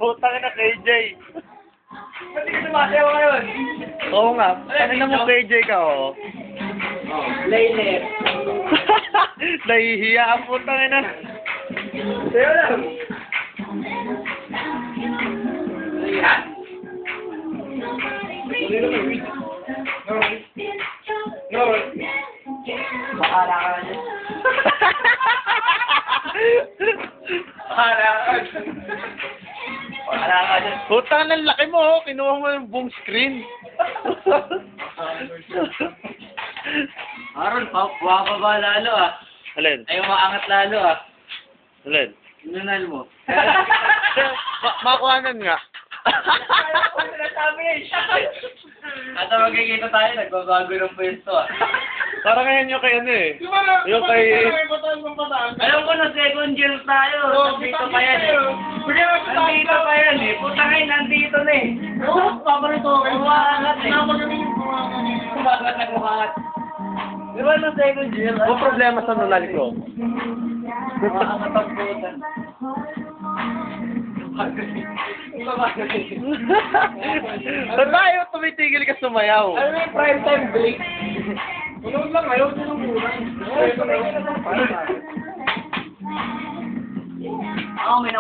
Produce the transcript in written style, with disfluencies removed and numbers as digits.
Putang na KJ. Ba't di ka sumasayaw ngayon? Oo nga. Ano na mo KJ ka, oh. Laylet. Nahihiya ang putang na. Sayo lang. Ayan. No. Bahala ka na. Bahala ka. Bahala ka dyan. Putang na, laki mo, oh. Kinuha mo yung buong screen. Aaron, bumababa lalo ah. Alin? Ayaw maangat lalo ah. Alin? Nunal mo. Makuhanan nga. At magkikita tayo, nagbabago ng pwesto ah. Parang ngayon yung kay ano eh. Yung kay... Alam ko na second year tayo. Nandito pa yan eh. Nandito pa yan eh. Puta ngayon, nandito na eh. Umangat eh. Umangat na umangat. Di ba na second year? Ano problema sa nunal ko? Umangat ang puta. Ba't tayo tumitigil ka sumayaw? Ano yung prime time break? Unod lang, ayaw din ng muna. Ako may